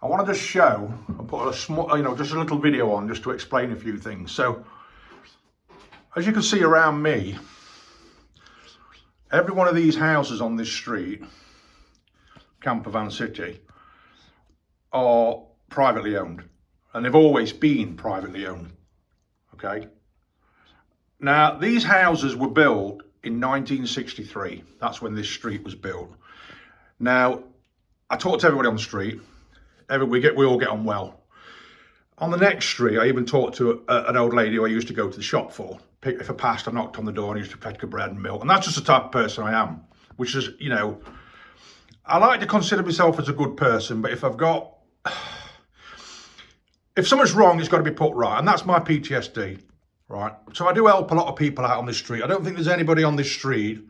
I want to just show, and put a small, just a little video on just to explain a few things. So, as you can see around me, every one of these houses on this street, Campervan City, are privately owned, and they've always been privately owned. Okay. Now, these houses were built in 1963. That's when this street was built. Now, I talked to everybody on the street. We all get on well. On the next street, I even talked to an old lady who I used to go to the shop for. If I passed, I knocked on the door and used to take her bread and milk. And that's just the type of person I am, which is, I like to consider myself as a good person, but if something's wrong, it's got to be put right. And that's my PTSD, right? So I do help a lot of people out on this street. I don't think there's anybody on this street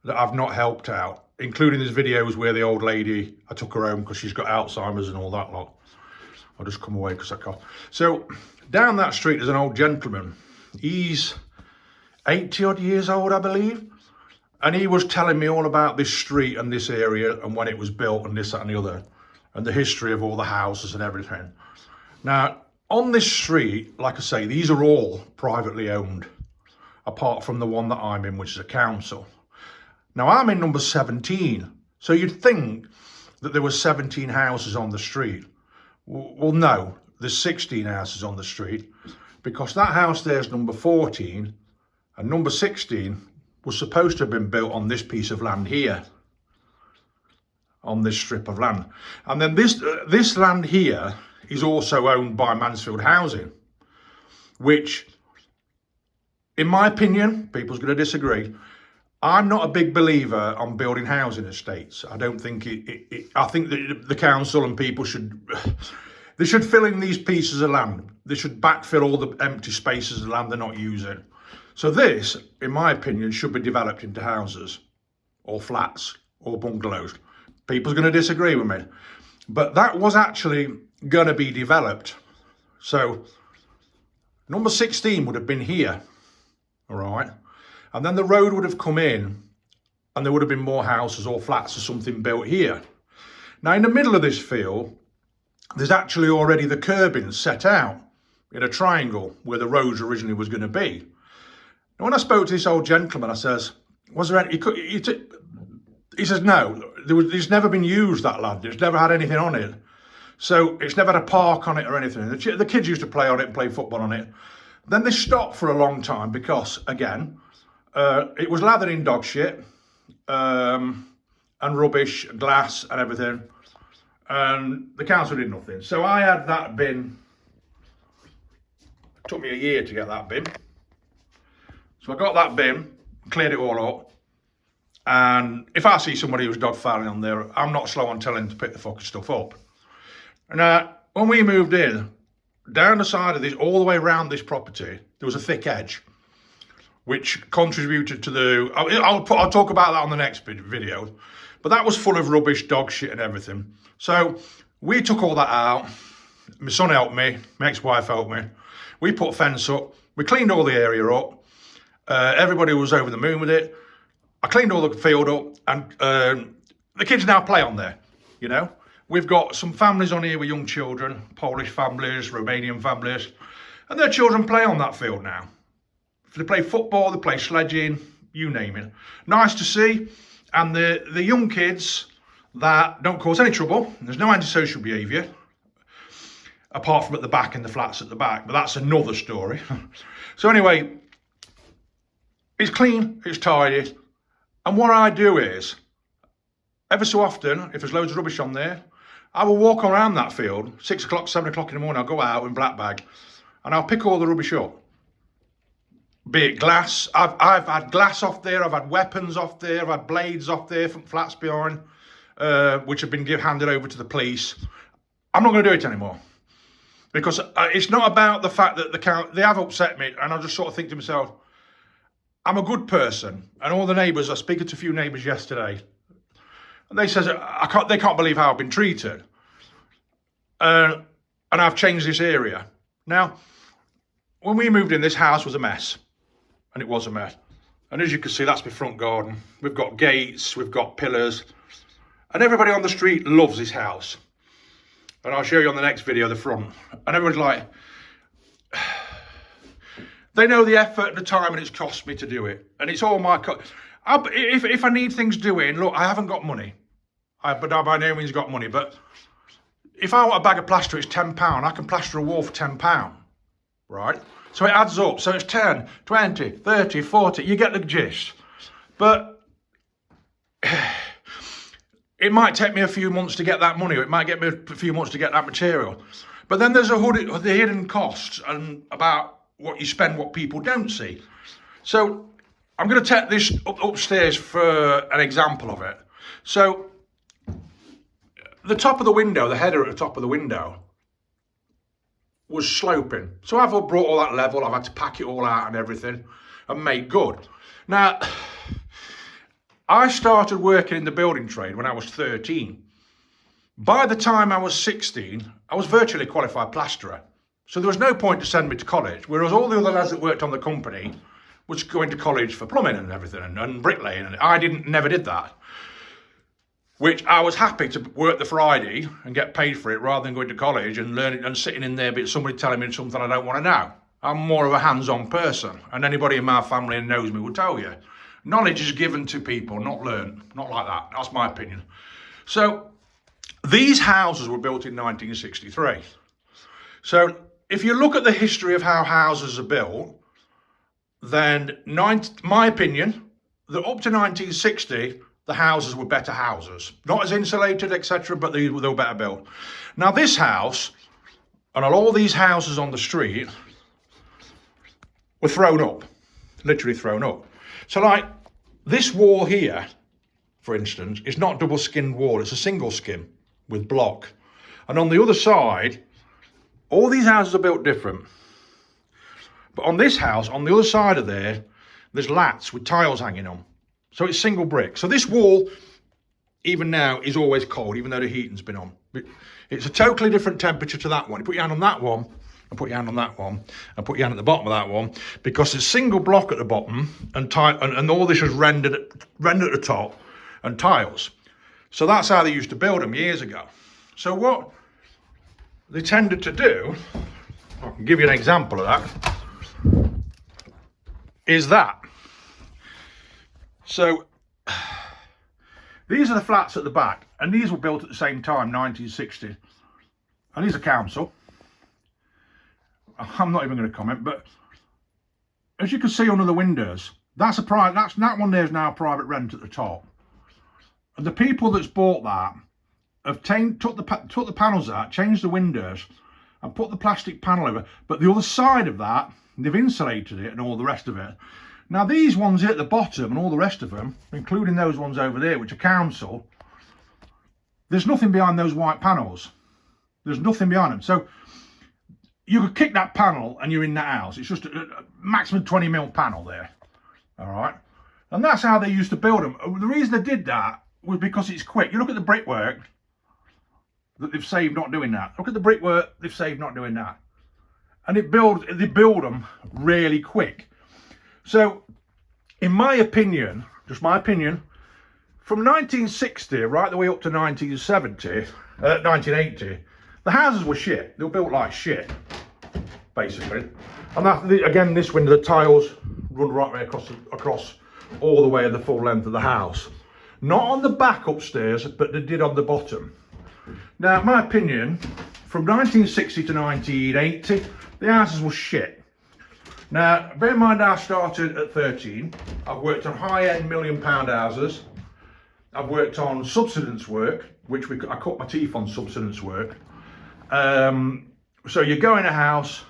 that I've not helped out, including these videos where the old lady, I took her home because she's got Alzheimer's and all that lot. I'll just come away because I can't. So down that street there's an old gentleman. He's 80 odd years old, I believe. And he was telling me all about this street and this area and when it was built and this, that and the other. And the history of all the houses and everything. Now, on this street, like I say, these are all privately owned. Apart from the one that I'm in, which is a council. Now, I'm in number 17. So you'd think that there were 17 houses on the street. Well, no, there's 16 houses on the street. Because that house there's number 14. And number 16 was supposed to have been built on this piece of land here. On this strip of land. And then this land here is also owned by Mansfield Housing. Which, in my opinion, people's going to disagree. I'm not a big believer on building housing estates. I don't think I think that the council and people should fill in these pieces of land. They should backfill all the empty spaces of land they're not using. So this, in my opinion, should be developed into houses or flats or bungalows. People's going to disagree with me. But that was actually going to be developed. So number 16 would have been here. All right. And then the road would have come in and there would have been more houses or flats or something built here. Now, in the middle of this field, there's actually already the curbing set out in a triangle where the road originally was going to be. Now, when I spoke to this old gentleman, I says, was there any, he says, no, it's never been used, that land. It's never had anything on it. So it's never had a park on it or anything. The kids used to play on it and play football on it. Then they stopped for a long time because, again, it was lathered in dog shit and rubbish, glass and everything. And the council did nothing. So I had that bin. It took me a year to get that bin. So I got that bin, cleared it all up. And if I see somebody who's dog fouling on there, I'm not slow on telling them to pick the fucking stuff up. And when we moved in, down the side of this, all the way around this property, there was a thick edge, which contributed to the, I'll talk about that on the next video, but that was full of rubbish, dog shit and everything. So we took all that out. My son helped me, my ex-wife helped me. We put a fence up, we cleaned all the area up. Everybody was over the moon with it. I cleaned all the field up and the kids now play on there, We've got some families on here with young children, Polish families, Romanian families, and their children play on that field now. They play football, they play sledging, you name it. Nice to see. And the young kids that don't cause any trouble, there's no antisocial behaviour, apart from at the back in the flats at the back, but that's another story. So anyway, it's clean, it's tidy. And what I do is, ever so often, if there's loads of rubbish on there, I will walk around that field, 6 o'clock, 7 o'clock in the morning, I'll go out in black bag and I'll pick all the rubbish up. Be it glass, I've had glass off there, I've had weapons off there, I've had blades off there from flats behind, which have been handed over to the police. I'm not going to do it anymore. Because it's not about the fact that they have upset me, and I just sort of think to myself, I'm a good person, and all the neighbours, I was speaking to a few neighbours yesterday, and they says they can't believe how I've been treated, and I've changed this area. Now, when we moved in, this house was a mess, and it was a mess. And as you can see, that's my front garden. We've got gates, we've got pillars, and everybody on the street loves this house. And I'll show you on the next video the front. And everyone's like, they know the effort and the time and it's cost me to do it. And it's all my if I need things doing, look, I haven't got money. But I by no means got money. But if I want a bag of plaster, it's £10. I can plaster a wall for £10, right? So it adds up. So it's 10, 20, 30, 40. You get the gist. But it might take me a few months to get that money, or it might get me a few months to get that material. But then there's the hidden costs and about what you spend, what people don't see. So I'm going to take this upstairs for an example of it. So the top of the window, the header at the top of the window was sloping. So I've brought all that level, I've had to pack it all out and everything and make good. Now, I started working in the building trade when I was 13. By the time I was 16, I was virtually a qualified plasterer. So there was no point to send me to college, whereas all the other lads that worked on the company was going to college for plumbing and everything and bricklaying, and I never did that. Which I was happy to work the Friday and get paid for it rather than going to college and learning and sitting in there, but somebody telling me something I don't want to know. I'm more of a hands-on person, and anybody in my family who knows me will tell you. Knowledge is given to people, not learned. Not like that. That's my opinion. So these houses were built in 1963. So if you look at the history of how houses are built, then my opinion, that up to 1960, the houses were better houses. Not as insulated, etc., but they were better built. Now this house, and all these houses on the street, were thrown up. Literally thrown up. So like this wall here, for instance, is not double skinned wall, it's a single skin with block. And on the other side, all these houses are built different. But on this house, on the other side of there, there's lats with tiles hanging on. So it's single brick. So this wall, even now, is always cold, even though the heating's been on. It's a totally different temperature to that one. You put your hand on that one, and put your hand on that one, and put your hand at the bottom of that one, because it's single block at the bottom, and all this is rendered at the top, and tiles. So that's how they used to build them years ago. So what they tended to do, I can give you an example of that, is that. So these are the flats at the back, and these were built at the same time, 1960. And these are council. I'm not even going to comment, but as you can see under the windows, that one there is now a private rent at the top. And the people that's bought that have took the panels out, changed the windows, and put the plastic panel over. But the other side of that, they've insulated it and all the rest of it. Now these ones here at the bottom and all the rest of them, including those ones over there, which are council, there's nothing behind those white panels. There's nothing behind them. So you could kick that panel and you're in that house. It's just a maximum 20mm panel there. All right. And that's how they used to build them. The reason they did that was because it's quick. You look at the brickwork that they've saved not doing that. Look at the brickwork they've saved not doing that. And they build them really quick. So, in my opinion, just my opinion, from 1960 right the way up to 1980, the houses were shit. They were built like shit, basically. And that, again, this window, the tiles run right way across all the way of the full length of the house. Not on the back upstairs, but they did on the bottom. Now, in my opinion, from 1960 to 1980, the houses were shit. Now, bear in mind I started at 13. I've worked on high-end £1 million houses. I've worked on subsidence work, which I cut my teeth on subsidence work. So you go in a house,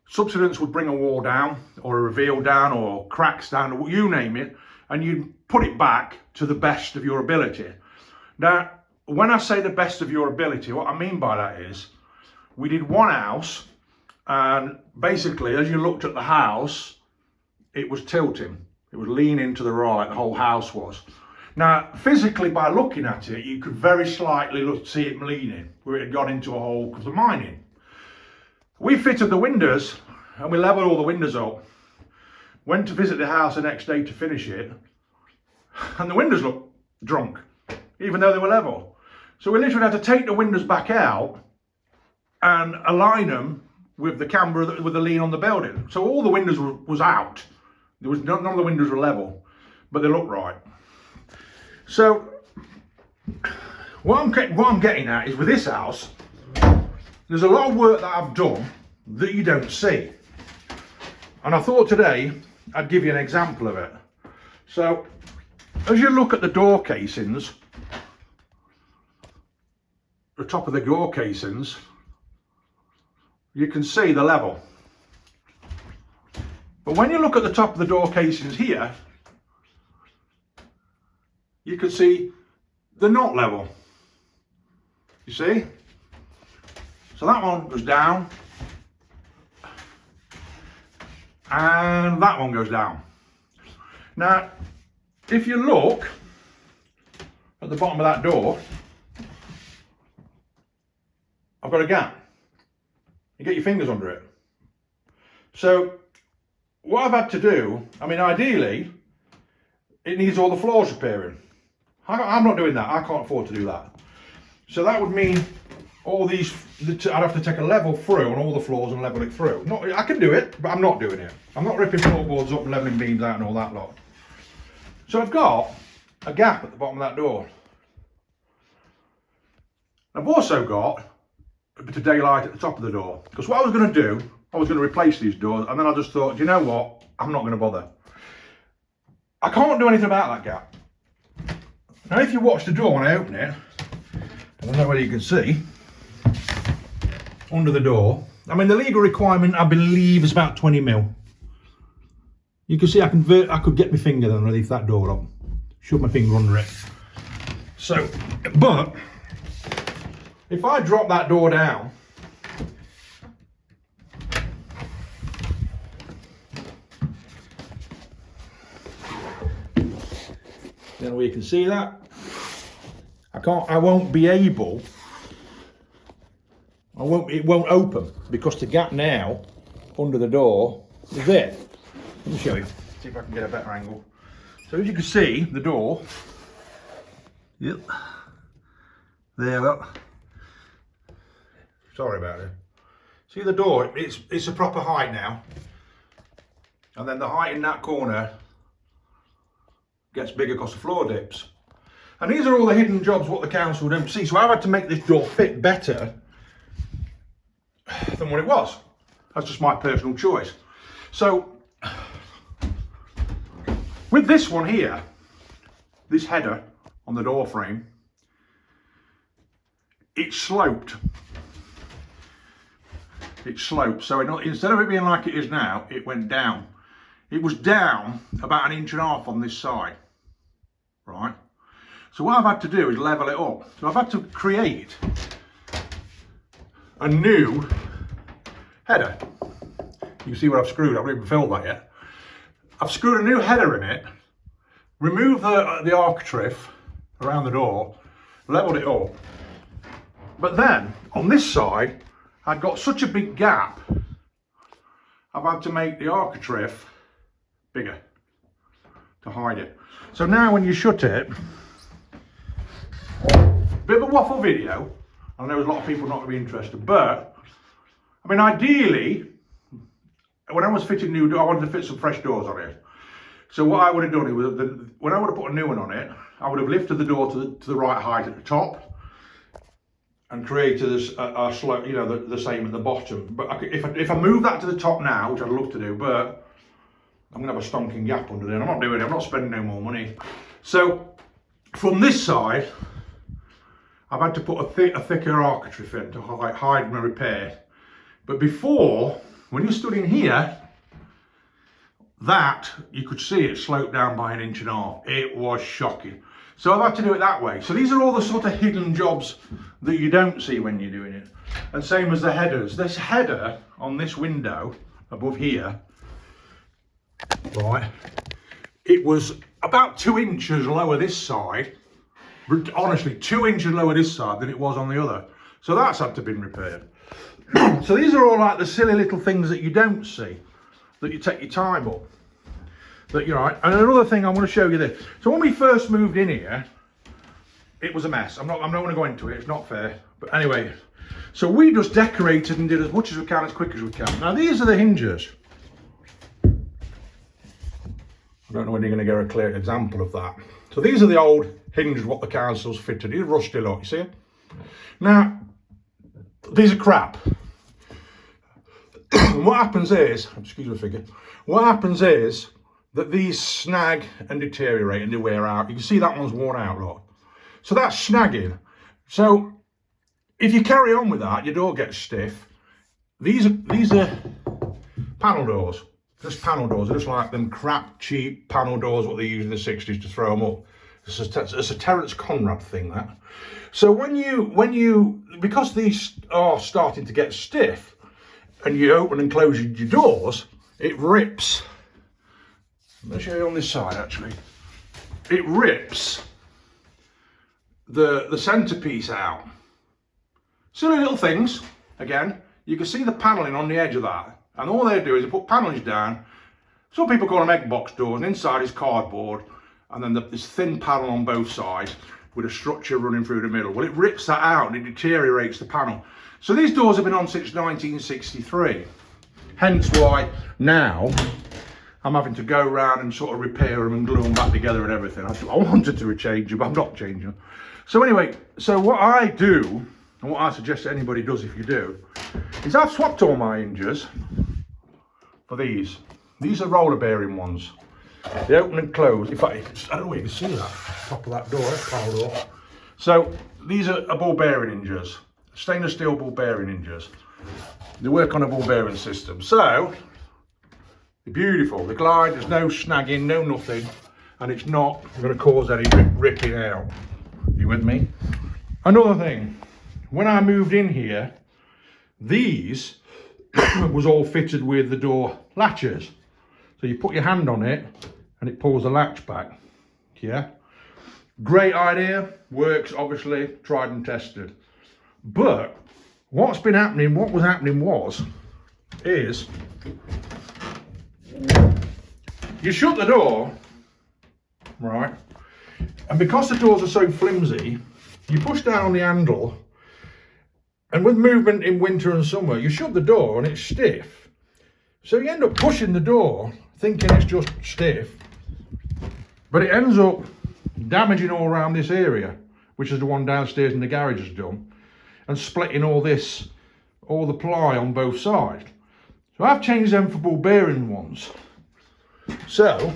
subsidence would bring a wall down, or a reveal down, or cracks down, or you name it, and you'd put it back to the best of your ability. Now, when I say the best of your ability, what I mean by that is, we did one house, and basically, as you looked at the house, it was tilting. It was leaning to the right, the whole house was. Now, physically, by looking at it, you could very slightly see it leaning, where it had gone into a hole because of mining. We fitted the windows, and we levelled all the windows up. Went to visit the house the next day to finish it, and the windows looked drunk, even though they were level. So we literally had to take the windows back out and align them with the camber, with the lean on the building. So all the windows was out. There was none of the windows were level, but they looked right. So what I'm getting at is with this house, there's a lot of work that I've done that you don't see. And I thought today I'd give you an example of it. So as you look at the door casings, the top of the door casings, you can see the level. But when you look at the top of the door casings here, you can see they're not level. You see? So that one goes down, and that one goes down. Now, if you look at the bottom of that door, I've got a gap. You get your fingers under it. So what I've had to do, I mean, ideally, it needs all the floors repairing. I'm not doing that. I can't afford to do that. So that would mean all these, I'd have to take a level through on all the floors and level it through. I can do it, but I'm not doing it. I'm not ripping floorboards up and leveling beams out and all that lot. So I've got a gap at the bottom of that door. I've also got a bit of daylight at the top of the door. Because what I was going to do, I was going to replace these doors, and then I just thought, do you know what? I'm not going to bother. I can't do anything about that gap. Now if you watch the door when I open it, I don't know whether you can see, under the door, I mean the legal requirement I believe is about 20 mil. You can see I could get my finger underneath that door up, shove my finger under it. So, but if I drop that door down, then we can see that. I won't be able, it won't open because the gap now under the door is there. Let me show you, see if I can get a better angle. So as you can see, the door, yep, there, look. Sorry about it. See the door, it's a proper height now. And then the height in that corner gets bigger because the floor dips. And these are all the hidden jobs what the council don't see. So I've had to make this door fit better than what it was. That's just my personal choice. So with this one here, this header on the door frame, it's sloped. It's sloped. So instead of it being like it is now, it went down. It was down about 1.5 inches on this side, right? So what I've had to do is level it up. So I've had to create a new header. You can see what I've screwed. I haven't even filled that yet. I've screwed a new header in it, removed the architrave around the door, leveled it up. But then on this side, I've got such a big gap, I've had to make the architrave bigger to hide it. So now when you shut it, bit of a waffle video. I know there's a lot of people not going to be interested, but I mean, ideally, when I was fitting new doors, I wanted to fit some fresh doors on it. So what I would have done was, when I would have put a new one on it, I would have lifted the door to the right height at the top and created a slope, you know, the same at the bottom. But if I move that to the top now, which I'd love to do, but I'm going to have a stonking gap under there. I'm not doing it. I'm not spending no more money. So from this side, I've had to put a thicker architrave in to hide my repair. But before, when you stood in here, that, you could see it sloped down by 1.5 inches. It was shocking. So I've had to do it that way. So these are all the sort of hidden jobs that you don't see when you're doing it. And same as the headers. This header on this window above here, right, it was about 2 inches lower this side. Honestly, 2 inches lower this side than it was on the other. So that's had to be repaired. So these are all like the silly little things that you don't see, that you take your time up. But you're right. And another thing I want to show you this. So when we first moved in here, it was a mess. I'm not going to go into it. It's not fair. But anyway, so we just decorated and did as much as we can, as quick as we can. Now these are the hinges. I don't know when you're going to get a clear example of that. So these are the old hinges what the council's fitted. These rusty look, you see? Now, these are crap. And what happens is, excuse my figure, what happens is that these snag and deteriorate and they wear out. You can see that one's worn out, look. So that's snagging. So if you carry on with that, your door gets stiff. These are panel doors. Just panel doors. They're just like them crap, cheap panel doors what they used in the 60s to throw them up. It's a Terence Conrad thing, that. So when you because these are starting to get stiff and you open and close your doors, it rips. Let me show you on this side actually. It rips the centerpiece out. Silly little things. Again, you can see the paneling on the edge of that. And all they do is they put panels down. Some people call them egg box doors, and inside is cardboard. And then this thin panel on both sides with a structure running through the middle. Well, it rips that out and it deteriorates the panel. So these doors have been on since 1963. Hence why now I'm having to go around and sort of repair them and glue them back together and everything. I wanted to change them, but I'm not changing them. So anyway, so what I do, and what I suggest that anybody does if you do, is I've swapped all my hinges for these. These are roller bearing ones. They open and close. In fact, I don't know if you can see that, top of that door, panel door. So these are ball bearing hinges, stainless steel ball bearing hinges. They work on a ball bearing system. So they're beautiful. They glide, there's no snagging, no nothing, and it's not going to cause any ripping out. You with me? Another thing, when I moved in here, these was all fitted with the door latches. So you put your hand on it and it pulls the latch back. Yeah, great idea, works obviously, tried and tested. But what was happening is you shut the door, right? And because the doors are so flimsy, you push down on the handle, and with movement in winter and summer, you shut the door and it's stiff. So you end up pushing the door, thinking it's just stiff, but it ends up damaging all around this area, which is the one downstairs in the garage has done, and splitting all the ply on both sides. So I've changed them for ball bearing ones. So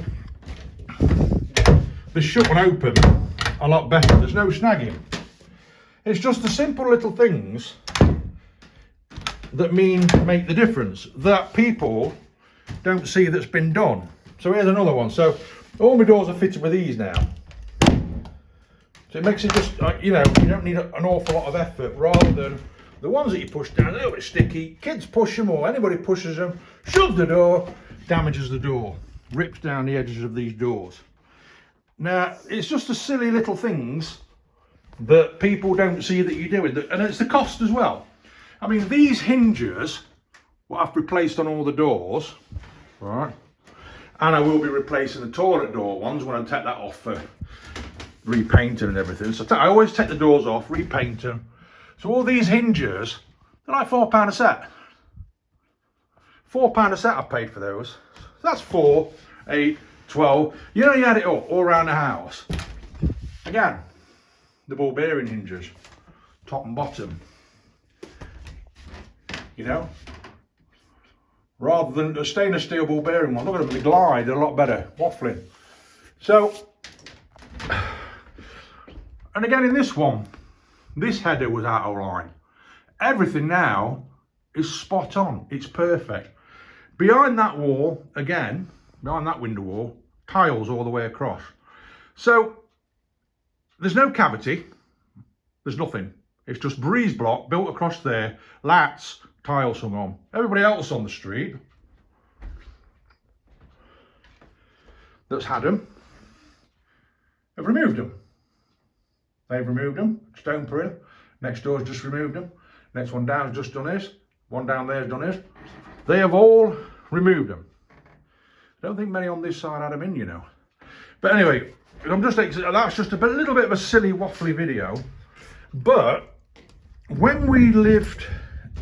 they shut and open a lot better. There's no snagging. It's just the simple little things that make the difference that people don't see that's been done. So here's another one. So all my doors are fitted with these now. So it makes it just, you don't need an awful lot of effort, rather than the ones that you push down, a little bit sticky. Kids push them, or anybody pushes them, shoves the door, damages the door, rips down the edges of these doors. Now, it's just the silly little things that people don't see that you do, and it's the cost as well. I mean, these hinges, what I've replaced on all the doors, right, and I will be replacing the toilet door ones when I take that off for repainting and everything. So I always take the doors off, repaint them. So all these hinges, they're like £4 a set. £4 a set I paid for those. So that's 4, 8, 12. You add it up all around the house. Again, the ball bearing hinges, top and bottom. Rather than a stainless steel ball bearing one. Look at them, they glide a lot better, waffling. So, and again in this one, this header was out of line. Everything now is spot on, it's perfect. Behind that wall, again, behind that window wall, tiles all the way across. So, there's no cavity, there's nothing. It's just breeze block built across there, lats, tiles hung on. Everybody else on the street that's had them have removed them. They've removed them, stone for in. Next door's just removed them. Next one down has just done this. One down there's done this. They have all removed them. I don't think many on this side had them in, But anyway, that's just a little bit of a silly waffly video. But when we lived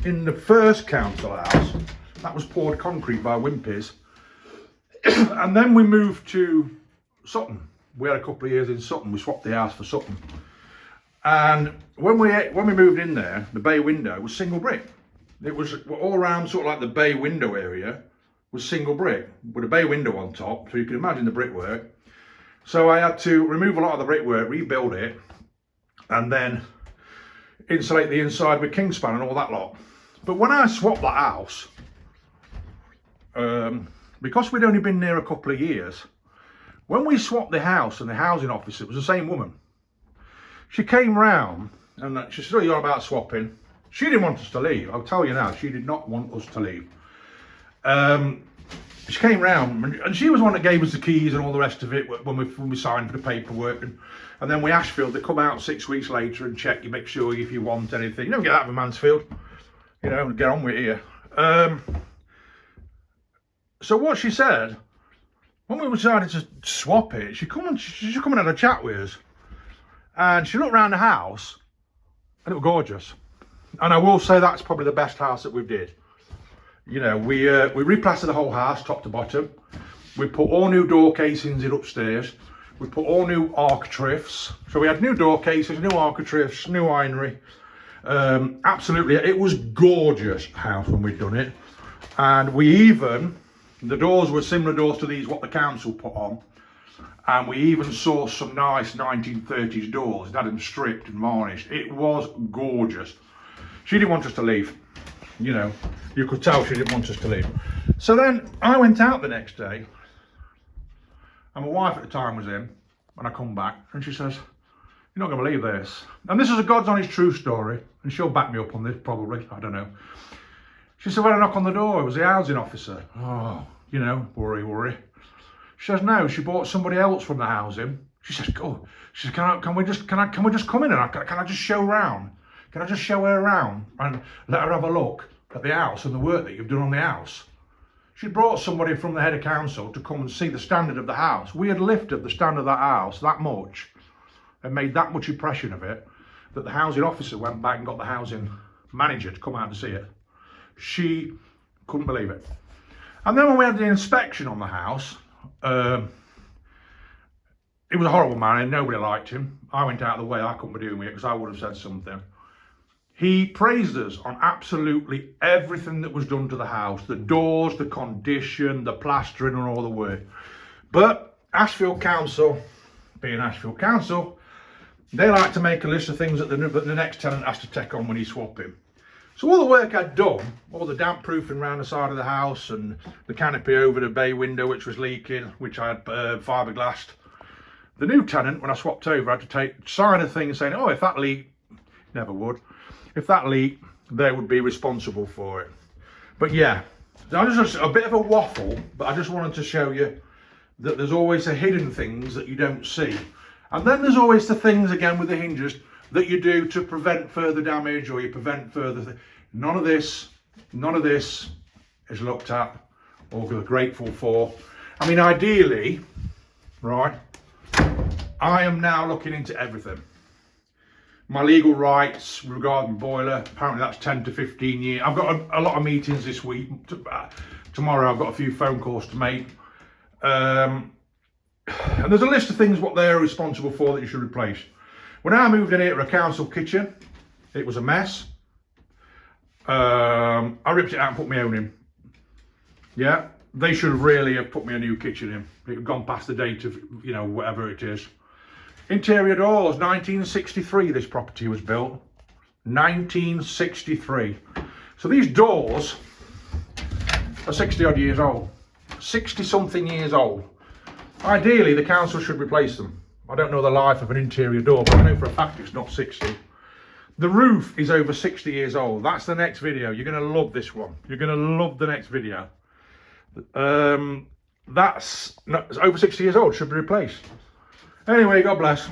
in the first council house, that was poured concrete by Wimpy's. And then we moved to Sutton. We had a couple of years in Sutton. We swapped the house for Sutton. And when we moved in there, the bay window was single brick. It was all around sort of like the bay window area was single brick with a bay window on top. So you can imagine the brickwork. So I had to remove a lot of the brickwork, rebuild it, and then insulate the inside with Kingspan and all that lot. But when I swapped that house, because we'd only been there a couple of years, when we swapped the house and the housing officer, it was the same woman. She came round and she said, "Oh, you're about swapping." She didn't want us to leave. I'll tell you now, she did not want us to leave. She came round and she was the one that gave us the keys and all the rest of it when we signed for the paperwork. And then we Ashfield, they come out 6 weeks later and check you, make sure if you want anything. You don't get that from Mansfield. You know, get on with it here. So what she said, when we decided to swap it, she come and had a chat with us. And she looked around the house and it was gorgeous. And I will say that's probably the best house that we did. You know, we replastered the whole house top to bottom. We put all new door casings in upstairs. We put all new architraves. So we had new door casings, new architraves, new ironry. Absolutely, it was gorgeous house when we'd done it. And the doors were similar doors to these what the council put on. And we even saw some nice 1930s doors. It had them stripped and varnished. It was gorgeous. She didn't want us to leave. You know, you could tell she didn't want us to leave. So then I went out the next day, and my wife at the time was in, and I come back, and she says, "You're not going to believe this." And this is a God's honest true story, and she'll back me up on this probably, I don't know. She said, "When I knock on the door, it was the housing officer." Oh, you know, worry. She says, "No, she bought somebody else from the housing." She says, "Go." She says, can we just come in and can I just show round? Can I just show her around and let her have a look at the house and the work that you've done on the house?" She brought somebody from the head of council to come and see the standard of the house. We had lifted the standard of that house that much and made that much impression of it that the housing officer went back and got the housing manager to come out and see it. She couldn't believe it. And then when we had the inspection on the house, it was a horrible man and nobody liked him. I went out of the way, I couldn't be doing it because I would have said something. He praised us on absolutely everything that was done to the house. The doors, the condition, the plastering and all the work. But Ashfield Council, being Ashfield Council, they like to make a list of things that the next tenant has to take on when he's swapping. So all the work I'd done, all the damp proofing around the side of the house and the canopy over the bay window which was leaking, which I had fiberglassed. The new tenant, when I swapped over, had to sign a thing saying, "Oh, if that leaked," never would. "If that leaked, they would be responsible for it." But yeah, just a bit of a waffle, but I just wanted to show you that there's always the hidden things that you don't see. And then there's always the things, again, with the hinges that you do to prevent further damage or you prevent further... None of this is looked at or we're grateful for. I mean, ideally, right, I am now looking into everything. My legal rights regarding boiler, apparently that's 10 to 15 years. I've got a lot of meetings this week. Tomorrow I've got a few phone calls to make. And there's a list of things what they're responsible for that you should replace. When I moved in here to a council kitchen, it was a mess. I ripped it out and put my own in. Yeah, they should really have put me a new kitchen in. It had gone past the date of, you know, whatever it is. Interior doors, 1963 this property was built. 1963. So these doors are 60 odd years old. 60 something years old. Ideally the council should replace them. I don't know the life of an interior door, but I know for a fact it's not 60. The roof is over 60 years old. That's the next video. You're going to love this one. You're going to love the next video. It's over 60 years old, should be replaced. Anyway, God bless.